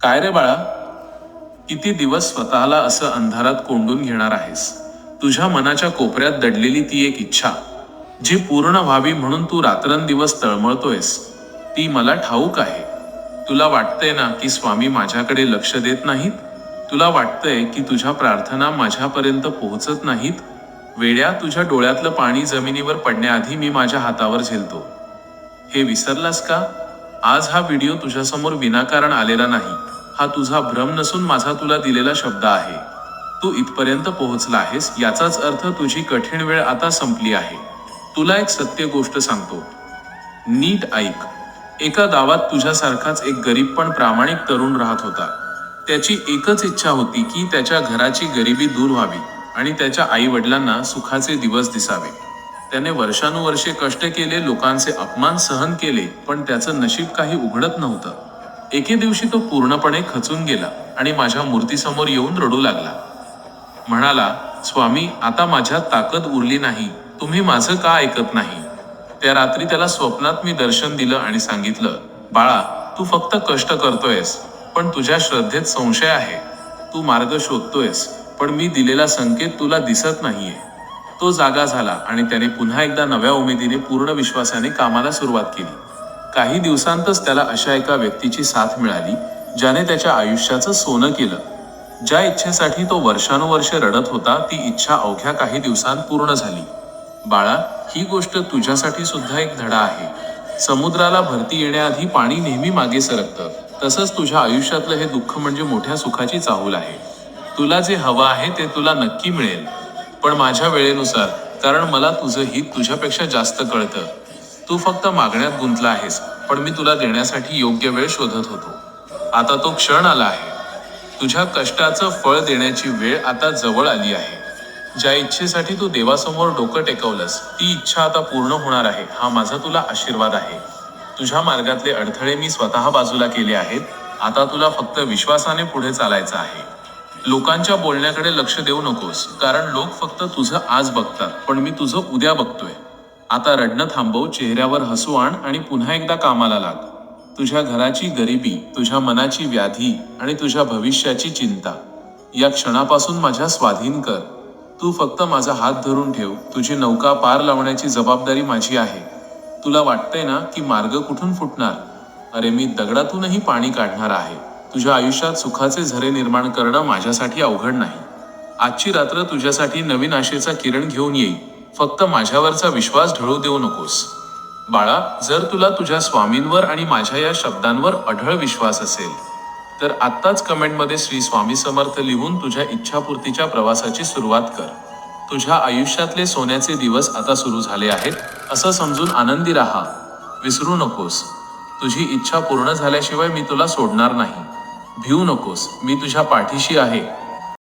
काय रे बाळा, किती दिवस स्वतःला असं अंधारात कोंडून घेणार आहेस? तुझ्या मनाच्या कोपऱ्यात दडलेली ती एक इच्छा, जी पूर्ण व्हावी म्हणून तू रात्रंदिवस तळमळतोयस, ती मला ठाऊक आहे. तुला वाटतंय ना की स्वामी माझ्याकडे लक्ष देत नाहीत? तुला वाटतंय की तुझ्या प्रार्थना माझ्यापर्यंत पोहोचत नाहीत? वेड्या, तुझ्या डोळ्यातलं पाणी जमिनीवर पडण्याआधी मी माझ्या हातावर झेलतो. हे विसरलास का? आज हा व्हिडिओ तुझ्यासमोर विनाकारण आलेला नाही. हा तुझा भ्रम नसून माझा तुला दिलेला शब्द आहे. तू इथपर्यंत पोहोचला आहेस याचाच अर्थ तुझी कठीण वेळ आता संपली आहे. तुला एक सत्य गोष्ट सांगतो, नीट ऐक. एका गावात तुझ्यासारखाच एक गरीब पण प्रामाणिक तरुण राहत होता. त्याची एकच इच्छा होती की त्याच्या घराची गरिबी दूर व्हावी आणि त्याच्या आई वडिलांना सुखाचे दिवस दिसावे. त्याने वर्षानुवर्षे कष्ट केले, लोकांचे अपमान सहन केले, पण त्याचं नशीब काही उघडत नव्हतं. एके दिवशी तो पूर्णपणे खचून गेला आणि माझ्या मूर्तीसमोर येऊन रडू लागला. म्हणाला, स्वामी, आता माझ्यात ताकद उरली नाही, तुम्ही माझं का ऐकत नाही? त्या रात्री त्याला स्वप्नात मी दर्शन दिलं आणि सांगितलं, बाळा, तू फक्त कष्ट करतोयस, पण तुझ्या श्रद्धेत संशय आहे. तू मार्ग शोधतोयस, पण मी दिलेला संकेत तुला दिसत नाहीये. तो जागा झाला आणि त्याने पुन्हा एकदा नव्या उमेदीने, पूर्ण विश्वासाने कामाला सुरुवात केली. काही दिवसांतच त्याला अशा एका व्यक्तीची साथ मिळाली, ज्याने त्याच्या आयुष्याचं सोनं केलं. ज्या इच्छेसाठी तो वर्षानुवर्षे रडत होता, ती इच्छा अवघ्या काही दिवसांत पूर्ण झाली. बाळा, ही गोष्ट तुझ्यासाठी सुद्धा एक धडा आहे. समुद्राला भरती येण्याआधी पाणी नेहमी मागे सरकतं, तसंच तुझ्या आयुष्यातलं हे दुःख म्हणजे मोठ्या सुखाची चाहूल आहे. तुला जे हवं आहे ते तुला नक्की मिळेल, पण माझ्या वेळेनुसार, कारण मला तुझं हित तुझ्यापेक्षा जास्त कळतं. तू फक्त मागण्यात गुंतला आहेस, पण मी तुला देण्यासाठी योग्य वेळ शोधत होतो. आता तो क्षण आला आहे. तुझ्या कष्टाचं फळ देण्याची वेळ आता जवळ आली आहे. ज्या इच्छेसाठी तू देवासमोर डोकं टेकवलंस, ती इच्छा आता पूर्ण होणार आहे. हा माझा तुला आशीर्वाद आहे. तुझ्या मार्गातले अडथळे मी स्वतः बाजूला केले आहेत. आता तुला फक्त विश्वासाने पुढे चालायचं आहे. लोकांच्या बोलण्याकडे लक्ष देऊ नकोस, कारण लोक फक्त तुझं आज बघतात, पण मी तुझं उद्या बघतोय. आता रडणं थांबव, चेहऱ्यावर हसू आण आणि पुन्हा एकदा कामाला लाग. तुझ्या घराची गरिबी, तुझ्या मनाची व्याधी आणि तुझ्या भविष्याची चिंता या क्षणापासून माझ्या स्वाधीन कर. तू फक्त माझा हात धरून ठेव. तुझी नौका पार लावण्याची जबाबदारी माझी आहे. तुला वाटतंय ना की मार्ग कुठून फुटणार? अरे, मी दगडातूनही पाणी काढणार आहे. तुझ्या आयुष्यात सुखाचे झरे निर्माण करणं माझ्यासाठी अवघड नाही. आजची रात्र तुझ्यासाठी नवीन आशेचा किरण घेऊन येईल. फक्त माझ्यावरचा विश्वास ढळू देऊ नकोस. बाळा, जर तुला तुझ्या स्वामींवर आणि माझ्या या शब्दांवर अढळ विश्वास असेल, तर आत्ताच कमेंटमध्ये श्री स्वामी समर्थ लिहून तुझ्या इच्छापूर्तीच्या प्रवासाची सुरुवात कर. तुझ्या आयुष्यातले सोन्याचे दिवस आता सुरू झाले आहेत, असं समजून आनंदी राहा. विसरू नकोस, तुझी इच्छा पूर्ण झाल्याशिवाय मी तुला सोडणार नाही. भिवू नकोस, मी तुझ्या पाठीशी आहे.